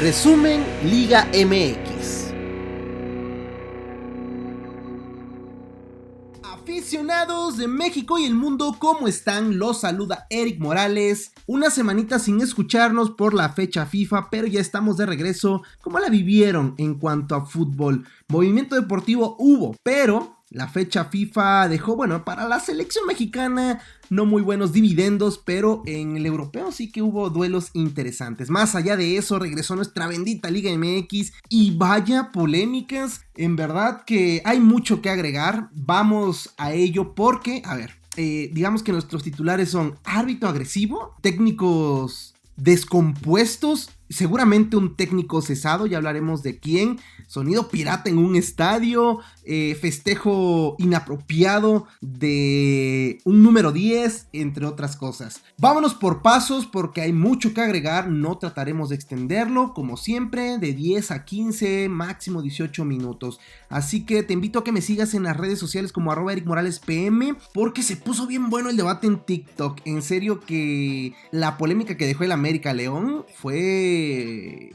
Resumen Liga MX. Aficionados de México y el mundo, ¿cómo están? Los saluda Eric Morales. Una semanita sin escucharnos por la fecha FIFA, pero ya estamos de regreso. ¿Cómo la vivieron en cuanto a fútbol? Movimiento deportivo hubo, pero la fecha FIFA dejó, para la selección mexicana no muy buenos dividendos, pero en el europeo sí que hubo duelos interesantes. Más allá de eso, regresó nuestra bendita Liga MX y vaya polémicas. En verdad que hay mucho que agregar. Vamos a ello porque, digamos que nuestros titulares son árbitro agresivo, técnicos descompuestos, seguramente un técnico cesado, ya hablaremos de quién, sonido pirata en un estadio, festejo inapropiado de un número 10, entre otras cosas. Vámonos por pasos porque hay mucho que agregar, no trataremos de extenderlo, como siempre, de 10 a 15, máximo 18 minutos. Así que te invito a que me sigas en las redes sociales como @EricMoralesPM, porque se puso bien bueno el debate en TikTok. En serio que la polémica que dejó el América León fue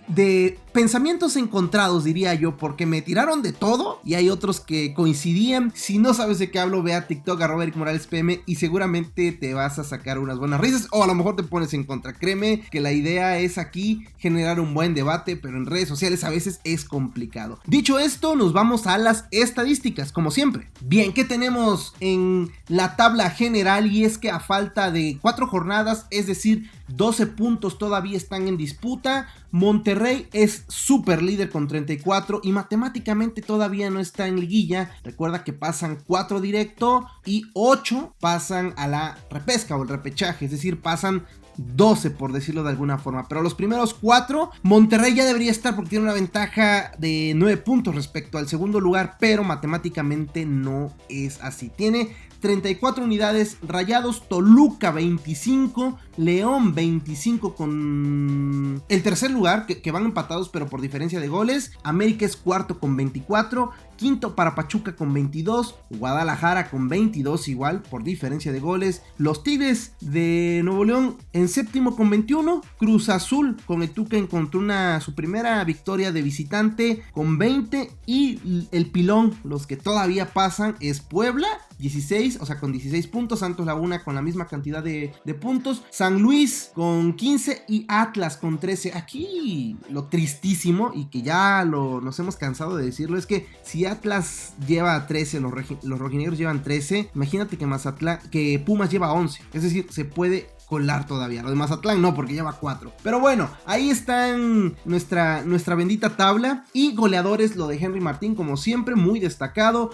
de pensamientos encontrados, diría yo, porque me tiraron de todo y hay otros que coincidían. Si no sabes de qué hablo, ve a TikTok @EricMoralesPM y seguramente te vas a sacar unas buenas risas, o a lo mejor te pones en contra. Créeme que la idea es aquí generar un buen debate, pero en redes sociales a veces es complicado. Dicho esto, nos vamos a las estadísticas, como siempre. Bien, ¿qué tenemos en la tabla general? Y es que a falta de 4 jornadas, es decir, 12 puntos todavía están en disputa. Monterrey es super líder con 34 y matemáticamente todavía no está en liguilla. Recuerda que pasan 4 directo y 8 pasan a la repesca o el repechaje, es decir, pasan 12 por decirlo de alguna forma, pero los primeros 4 Monterrey ya debería estar porque tiene una ventaja de 9 puntos respecto al segundo lugar, pero matemáticamente no es así. Tiene 34 unidades. Rayados, Toluca 25, León 25 con el tercer lugar, que van empatados pero por diferencia de goles. América es cuarto con 24, quinto para Pachuca con 22, Guadalajara con 22 igual por diferencia de goles. Los Tigres de Nuevo León en séptimo con 21, Cruz Azul con el Tuca encontró su primera victoria de visitante con 20 y el pilón, los que todavía pasan, es Puebla 16, o sea con 16 puntos, Santos Laguna con la misma cantidad de puntos, San Luis con 15 y Atlas con 13. Aquí lo tristísimo y que ya nos hemos cansado de decirlo es que si Atlas lleva 13, los rojinegros llevan 13, imagínate que Pumas lleva 11, es decir, se puede colar todavía. Lo de Mazatlán no, porque lleva 4. Pero bueno, ahí está en nuestra bendita tabla. Y goleadores, lo de Henry Martín, como siempre, muy destacado.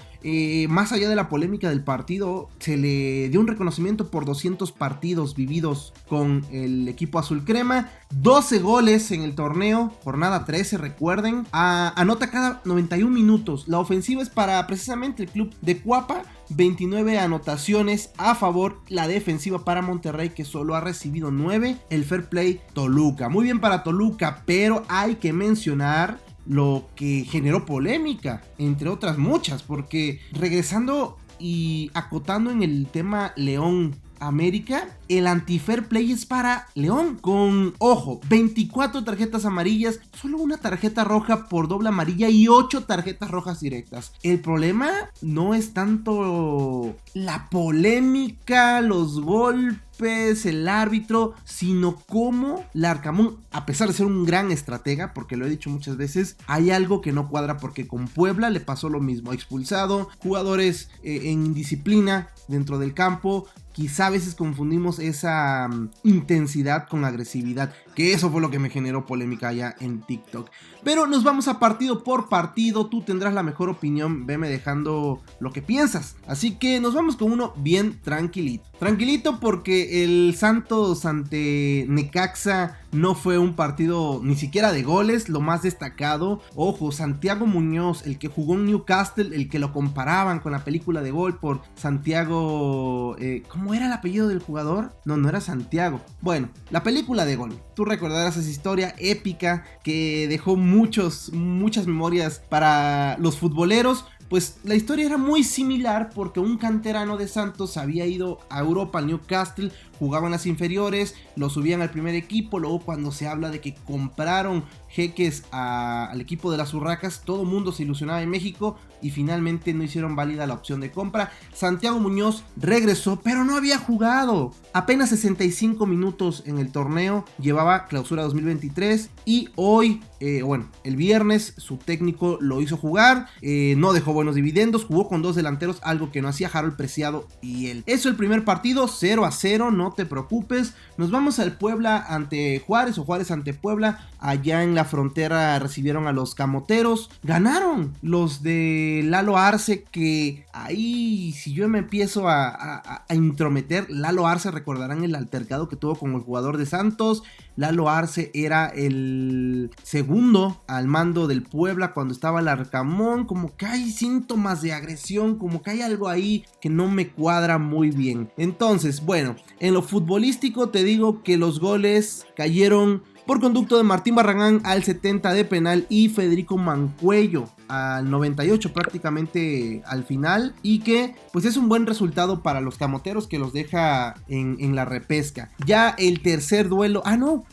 Más allá de la polémica del partido, se le dio un reconocimiento por 200 partidos vividos con el equipo azul crema. 12 goles en el torneo, jornada 13, recuerden. Anota cada 91 minutos. La ofensiva es para precisamente el club de Cuapa. 29 anotaciones a favor, la defensiva para Monterrey que solo ha recibido 9, el fair play Toluca, muy bien para Toluca, pero hay que mencionar lo que generó polémica, entre otras muchas, porque regresando y acotando en el tema León América, el anti-fair play es para León con, ojo, 24 tarjetas amarillas, solo una tarjeta roja por doble amarilla y 8 tarjetas rojas directas. El problema no es tanto la polémica, los golpes, el árbitro, sino cómo Larcamón, a pesar de ser un gran estratega, porque lo he dicho muchas veces, hay algo que no cuadra, porque con Puebla le pasó lo mismo, ha expulsado jugadores en indisciplina dentro del campo. Quizá a veces confundimos esa intensidad con agresividad, que eso fue lo que me generó polémica allá en TikTok. Pero nos vamos a partido por partido, tú tendrás la mejor opinión, veme dejando lo que piensas. Así que nos vamos con uno bien tranquilito. Tranquilito porque el Santos ante Necaxa no fue un partido ni siquiera de goles, lo más destacado. Ojo, Santiago Muñoz, el que jugó en Newcastle, el que lo comparaban con la película de Gol por Santiago... ¿Cómo era el apellido del jugador? No era Santiago. Bueno, la película de Gol. Tú recordarás esa historia épica que dejó muchas memorias para los futboleros. pues la historia era muy similar porque un canterano de Santos había ido a Europa, al Newcastle, jugaban las inferiores, lo subían al primer equipo, luego cuando se habla de que compraron jeques al equipo de las Urracas, todo mundo se ilusionaba en México y finalmente no hicieron válida la opción de compra. Santiago Muñoz regresó, pero no había jugado, apenas 65 minutos en el torneo, llevaba clausura 2023 y hoy, el viernes su técnico lo hizo jugar, no dejó buenos dividendos, jugó con dos delanteros, algo que no hacía Harold Preciado y él. Eso el primer partido, 0-0, no te preocupes. Nos vamos al Puebla ante Juárez o Juárez ante Puebla, allá en la frontera recibieron a los Camoteros, ganaron los de Lalo Arce, que ahí si yo me empiezo a intrometer, Lalo Arce recordarán el altercado que tuvo con el jugador de Santos. Lalo Arce era el segundo al mando del Puebla cuando estaba el Arcamón, como que hay síntomas de agresión, como que hay algo ahí que no me cuadra muy bien. Entonces, bueno, en lo futbolístico te digo que los goles cayeron por conducto de Martín Barragán al 70 de penal y Federico Mancuello al 98 prácticamente al final, y que pues es un buen resultado para los Camoteros que los deja en la repesca. Ya el tercer duelo,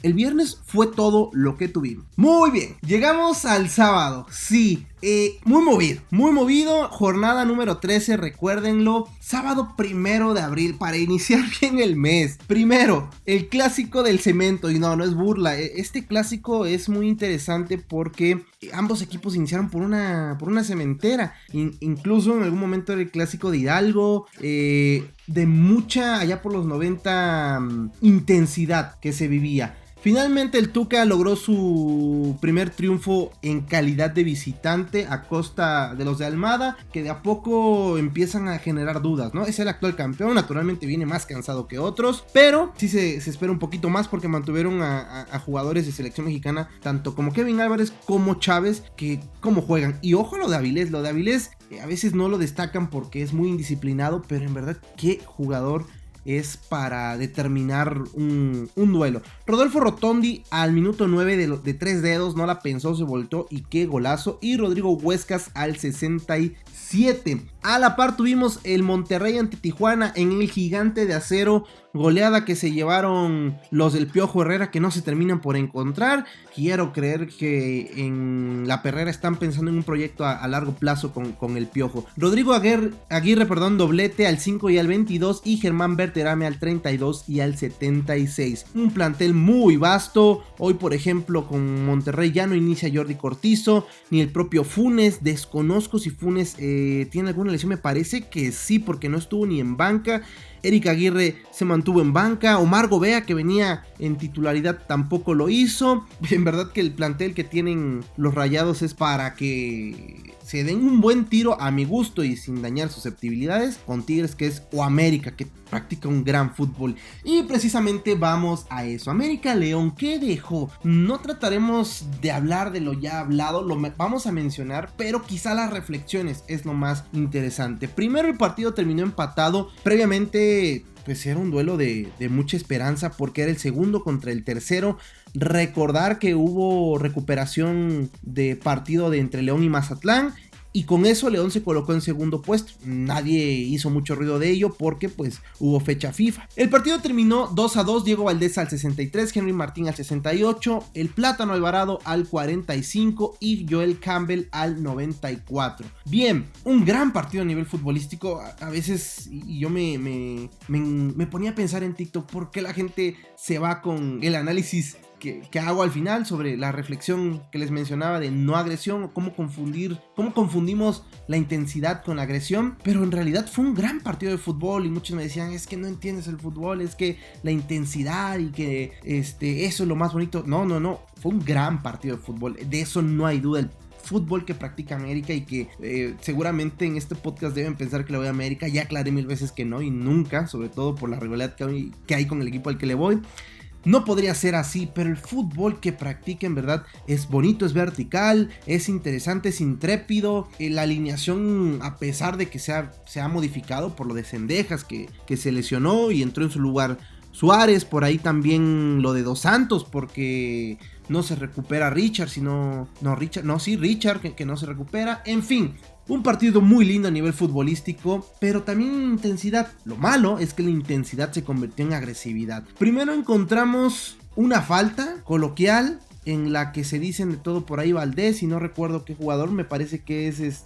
el viernes fue todo lo que tuvimos. Muy bien, llegamos al sábado, sí. Muy movido, jornada número 13, recuérdenlo, sábado 1 de abril para iniciar bien el mes. Primero, el clásico del cemento, y no es burla, este clásico es muy interesante porque ambos equipos iniciaron por una cementera, incluso en algún momento era el clásico de Hidalgo, de mucha, allá por los 90, intensidad que se vivía. Finalmente el Tuca logró su primer triunfo en calidad de visitante a costa de los de Almada, que de a poco empiezan a generar dudas, ¿no? Es el actual campeón, naturalmente viene más cansado que otros, pero sí se espera un poquito más porque mantuvieron a jugadores de selección mexicana, tanto como Kevin Álvarez como Chávez, que como juegan. Y ojo lo de Avilés a veces no lo destacan porque es muy indisciplinado, pero en verdad qué jugador es para determinar un duelo. Rodolfo Rotondi al minuto 9 de 3 dedos, no la pensó, se voltó y qué golazo. Y Rodrigo Huescas al 67. A la par tuvimos el Monterrey ante Tijuana en el Gigante de Acero, goleada que se llevaron los del Piojo Herrera, que no se terminan por encontrar. Quiero creer que en la Perrera están pensando en un proyecto a largo plazo con el Piojo. Rodrigo Aguirre, doblete al 5 y al 22, y Germán Berterame al 32 y al 76. Un plantel muy vasto. Hoy, por ejemplo, con Monterrey ya no inicia Jordi Cortizo, ni el propio Funes. Desconozco si Funes tiene alguna lesión, me parece que sí, porque no estuvo ni en banca. Eric Aguirre se mantuvo en banca. Omar Gobea, que venía en titularidad, tampoco lo hizo. En verdad que el plantel que tienen los Rayados es para que se den un buen tiro, a mi gusto y sin dañar susceptibilidades, con Tigres, que es, o América, que practica un gran fútbol. Y precisamente vamos a eso. América León, ¿qué dejó? No trataremos de hablar de lo ya hablado, vamos a mencionar, pero quizá las reflexiones es lo más interesante. Primero, el partido terminó empatado. Previamente, pues era un duelo de mucha esperanza porque era el segundo contra el tercero. Recordar que hubo recuperación de partido de entre León y Mazatlán, y con eso León se colocó en segundo puesto. Nadie hizo mucho ruido de ello porque pues hubo fecha FIFA. El partido terminó 2-2, Diego Valdés al 63, Henry Martín al 68, el Plátano Alvarado al 45 y Joel Campbell al 94. Bien, un gran partido a nivel futbolístico. A veces yo me ponía a pensar en TikTok por qué la gente se va con el análisis que hago al final sobre la reflexión que les mencionaba de no agresión, o cómo confundimos la intensidad con la agresión. Pero en realidad fue un gran partido de fútbol y muchos me decían, es que no entiendes el fútbol, es que la intensidad y que eso es lo más bonito. No, fue un gran partido de fútbol, de eso no hay duda. El fútbol que practica América, y que seguramente en este podcast deben pensar que le voy a América, ya aclaré 1000 veces que no y nunca, sobre todo por la rivalidad que hay con el equipo al que le voy. No podría ser así, pero el fútbol que practica en verdad es bonito, es vertical, es interesante, es intrépido. La alineación, a pesar de que se ha modificado por lo de Cendejas, que se lesionó y entró en su lugar Suárez, por ahí también lo de Dos Santos, porque no se recupera Richard, Richard que no se recupera, en fin. Un partido muy lindo a nivel futbolístico, pero también en intensidad. Lo malo es que la intensidad se convirtió en agresividad. Primero encontramos una falta coloquial en la que se dicen de todo por ahí Valdés y no recuerdo qué jugador, me parece que es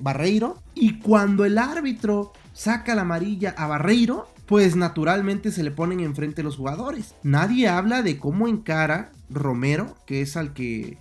Barreiro. Y cuando el árbitro saca la amarilla a Barreiro, pues naturalmente se le ponen enfrente los jugadores. Nadie habla de cómo encara Romero, que es al que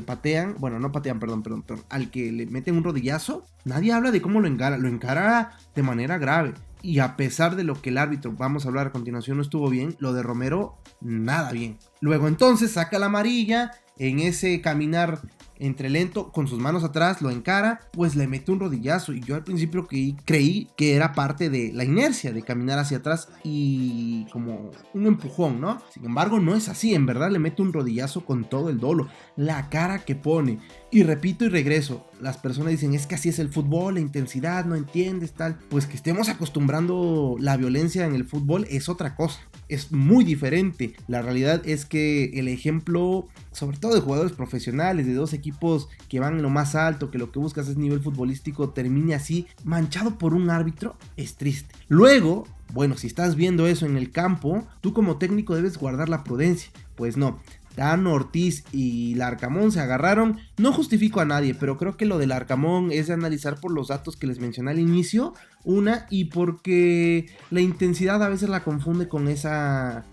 patean, bueno, no patean, perdón, al que le meten un rodillazo. Nadie habla de cómo lo encara de manera grave. Y a pesar de lo que el árbitro, vamos a hablar a continuación, no estuvo bien, lo de Romero, nada bien. Luego entonces saca la amarilla, en ese caminar entre lento, con sus manos atrás, lo encara, pues le mete un rodillazo. Y yo al principio creí que era parte de la inercia de caminar hacia atrás y como un empujón, ¿no? Sin embargo, no es así, en verdad le mete un rodillazo con todo el dolo, la cara que pone. Y repito y regreso, las personas dicen, es que así es el fútbol, la intensidad, no entiendes, tal. Pues que estemos acostumbrando la violencia en el fútbol es otra cosa, es muy diferente. La realidad es que el ejemplo, sobre todo de jugadores profesionales, de dos equipos que van en lo más alto, que lo que buscas es nivel futbolístico, termine así, manchado por un árbitro, es triste. Luego, bueno, si estás viendo eso en el campo, tú como técnico debes guardar la prudencia. Pues no. Dan Ortiz y Larcamón se agarraron. No justifico a nadie, pero creo que lo del Larcamón es de analizar por los datos que les mencioné al inicio. Una, y porque la intensidad a veces la confunde con esa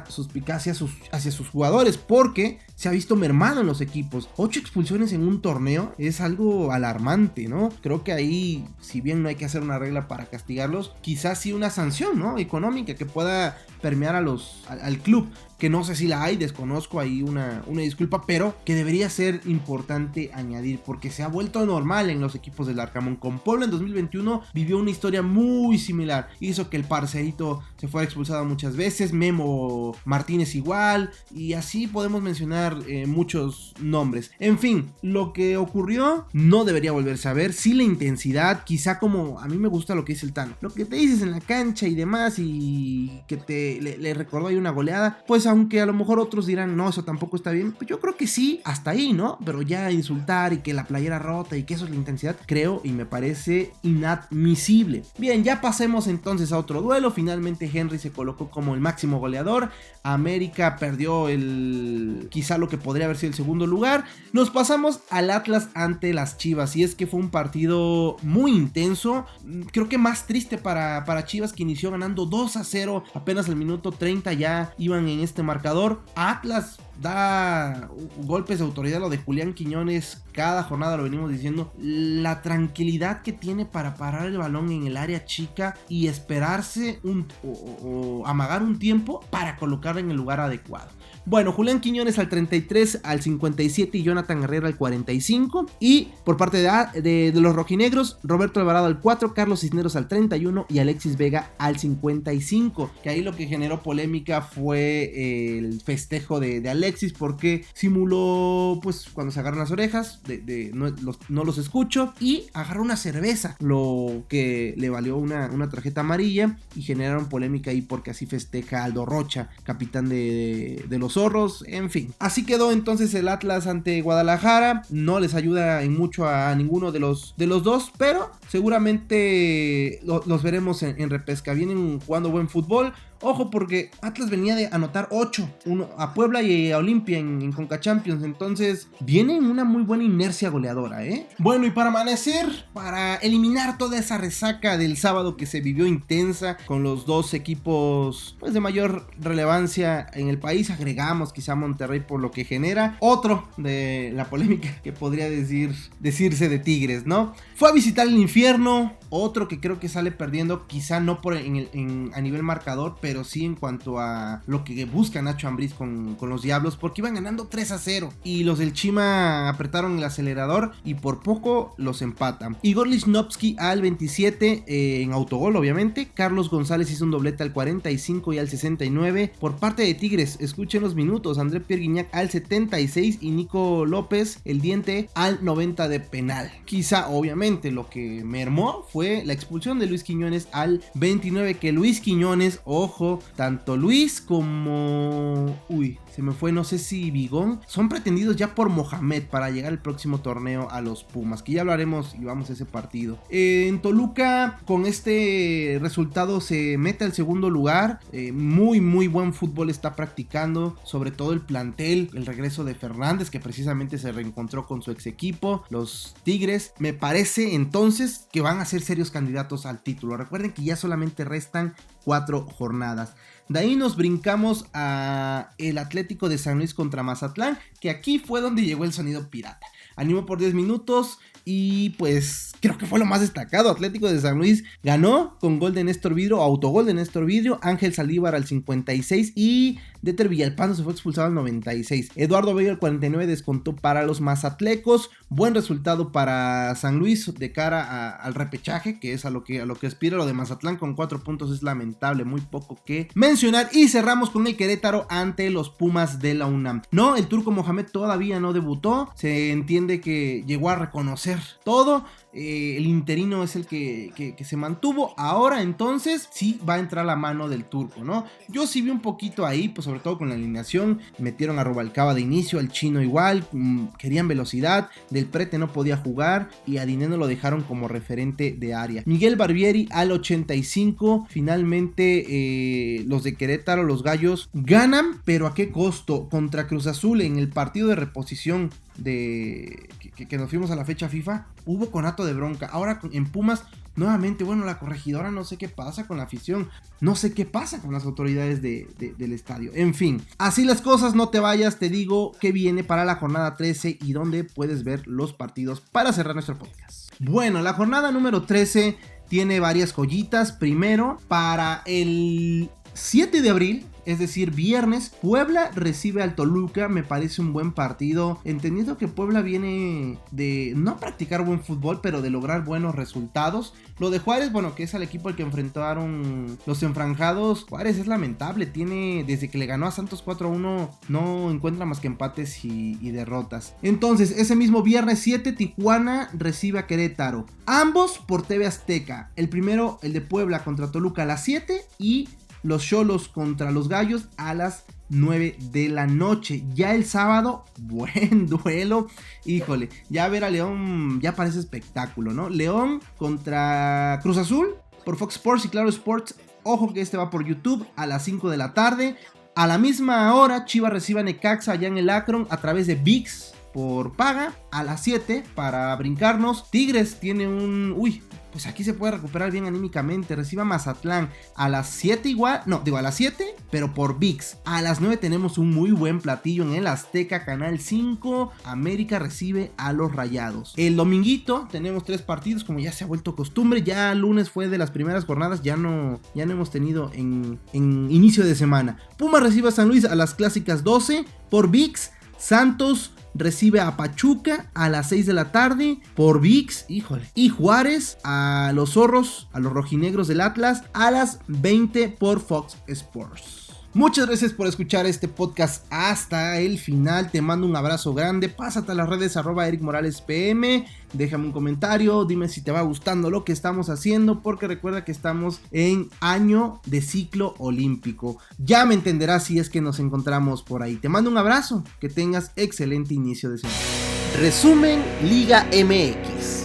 suspicacia hacia sus jugadores, porque se ha visto mermado en los equipos. 8 expulsiones en un torneo es algo alarmante, ¿no? Creo que ahí, si bien no hay que hacer una regla para castigarlos, quizás sí una sanción, ¿no? Económica que pueda permear al club, que no sé si la hay, desconozco ahí una disculpa, pero que debería ser importante añadir, porque se ha vuelto normal en los equipos del Arcamón. Con Puebla en 2021 vivió una historia muy similar, hizo que el parcerito se fuera expulsado muchas veces, Memo Martínez igual, y así podemos mencionar muchos nombres. En fin, lo que ocurrió no debería volverse a ver. Sí, la intensidad, quizá como a mí me gusta lo que dice el Tano, lo que te dices en la cancha y demás, y que le recordó ahí una goleada, pues aunque a lo mejor otros dirán no, eso tampoco está bien, pues yo creo que sí, hasta ahí, ¿no? Pero ya insultar y que la playera rota y que eso es la intensidad, creo y me parece inadmisible. Bien, ya pasemos entonces a otro duelo. Finalmente Henry se colocó como el máximo goleador. América perdió quizá lo que podría haber sido el segundo lugar. Nos pasamos al Atlas ante las Chivas, y es que fue un partido muy intenso, creo que más triste para Chivas, que inició ganando 2-0, apenas al minuto 30 ya iban en este marcador. Atlas da golpes de autoridad, lo de Julián Quiñones, cada jornada lo venimos diciendo, la tranquilidad que tiene para parar el balón en el área chica y esperarse o amagar un tiempo para colocarlo en el lugar adecuado. Bueno, Julián Quiñones al 33, al 57 y Jonathan Herrera al 45. Y por parte de los rojinegros, Roberto Alvarado al 4, Carlos Cisneros al 31 y Alexis Vega al 55. Que ahí lo que generó polémica fue el festejo de Alexis, porque simuló, pues cuando se agarran las orejas, no los escucho, y agarró una cerveza, lo que le valió una tarjeta amarilla y generaron polémica ahí porque así festeja Aldo Rocha, capitán de los Zorros. En fin, así quedó entonces el Atlas ante Guadalajara. No les ayuda en mucho a ninguno de los dos, pero seguramente los veremos en repesca. Vienen jugando buen fútbol. Ojo, porque Atlas venía de anotar 8 a Puebla y a Olimpia en Conca Champions. Entonces viene en una muy buena inercia goleadora, ¿eh? Bueno, y para amanecer, para eliminar toda esa resaca del sábado que se vivió intensa con los dos equipos pues de mayor relevancia en el país, agregamos quizá Monterrey por lo que genera. Otro de la polémica que podría decirse de Tigres, ¿no? Fue a visitar el infierno. Otro que creo que sale perdiendo, quizá no a nivel marcador, pero sí en cuanto a lo que busca Nacho Ambriz con los Diablos, porque iban ganando 3-0 y los del Chima apretaron el acelerador y por poco los empatan. Igor Lichnowsky al 27 en autogol, obviamente. Carlos González hizo un doblete al 45 y al 69. Por parte de Tigres, escuchen los minutos: André Pierre Guignac al 76 y Nico López, el diente, al 90 de penal. Quizá obviamente lo que mermó fue la expulsión de Luis Quiñones al 29, que Luis Quiñones, ojo, ojo, tanto Luis como... se me fue, no sé si Bigón, son pretendidos ya por Mohamed para llegar el próximo torneo a los Pumas, que ya hablaremos y vamos a ese partido. En Toluca, con este resultado se mete al segundo lugar, muy buen fútbol está practicando, sobre todo el plantel, el regreso de Fernández, que precisamente se reencontró con su ex equipo, los Tigres. Me parece entonces que van a ser serios candidatos al título. Recuerden que ya solamente restan 4 jornadas. De ahí nos brincamos a el Atlético de San Luis contra Mazatlán, que aquí fue donde llegó el sonido pirata. Animó por 10 minutos y pues creo que fue lo más destacado. Atlético de San Luis ganó con gol de Néstor Vidrio, autogol de Néstor Vidrio, Ángel Saldívar al 56 y Deter Villalpando se fue expulsado al 96. Eduardo Bello al 49 descontó para los mazatlecos. Buen resultado para San Luis de cara al repechaje, que es a lo que aspira. Lo de Mazatlán con 4 puntos es lamentable, muy poco que mencionar. Y cerramos con el Querétaro ante los Pumas de la UNAM. No, el turco Mohamed todavía no debutó. Se entiende que llegó a reconocer todo. El interino es el que se mantuvo. Ahora entonces sí va a entrar la mano del turco, ¿no? Yo sí vi un poquito ahí, pues sobre todo con la alineación. Metieron a Rubalcaba de inicio, al Chino igual, querían velocidad. Del Prete no podía jugar y a Dineno lo dejaron como referente de área. Miguel Barbieri al 85. Finalmente los de Querétaro, los Gallos, ganan, pero ¿a qué costo? Contra Cruz Azul en el partido de reposición que nos fuimos a la fecha FIFA, hubo conato de bronca. Ahora en Pumas, nuevamente, bueno, la corregidora, no sé qué pasa con la afición, no sé qué pasa con las autoridades del estadio. En fin, así las cosas, no te vayas, te digo que viene para la jornada 13 y donde puedes ver los partidos para cerrar nuestro podcast. Bueno, la jornada número 13 tiene varias joyitas. Primero, para el 7 de abril, es decir, viernes, Puebla recibe al Toluca. Me parece un buen partido, entendiendo que Puebla viene de no practicar buen fútbol, pero de lograr buenos resultados. Lo de Juárez, bueno, que es el equipo al que enfrentaron los enfranjados. Juárez es lamentable, desde que le ganó a Santos 4-1, no encuentra más que empates y derrotas. Entonces, ese mismo viernes 7, Tijuana recibe a Querétaro. Ambos por TV Azteca. El primero, el de Puebla contra Toluca a las 7 y los Xolos contra los Gallos a las 9 de la noche. Ya el sábado, buen duelo. Híjole, ya ver a León ya parece espectáculo, ¿no? León contra Cruz Azul por Fox Sports y Claro Sports. Ojo que este va por YouTube a las 5 de la tarde. A la misma hora, Chivas recibe a Necaxa allá en el Akron a través de ViX por paga. A las 7 para brincarnos. Tigres tiene pues aquí se puede recuperar bien anímicamente. Recibe a Mazatlán a las 7 igual. No, digo a las 7, pero por ViX. A las 9 tenemos un muy buen platillo en el Azteca, Canal 5. América recibe a los Rayados. El dominguito tenemos 3 partidos, como ya se ha vuelto costumbre. Ya el lunes fue de las primeras jornadas. Ya no hemos tenido en inicio de semana. Pumas recibe a San Luis a las clásicas 12 por ViX. Santos recibe a Pachuca a las 6 de la tarde por ViX, híjole. Y Juárez a los zorros, a los rojinegros del Atlas a las 20 por Fox Sports. Muchas gracias por escuchar este podcast hasta el final. Te mando un abrazo grande. Pásate a las redes @EricMoralesPM. Déjame un comentario. Dime si te va gustando lo que estamos haciendo. Porque recuerda que estamos en año de ciclo olímpico. Ya me entenderás si es que nos encontramos por ahí. Te mando un abrazo. Que tengas excelente inicio de semana. Resumen Liga MX.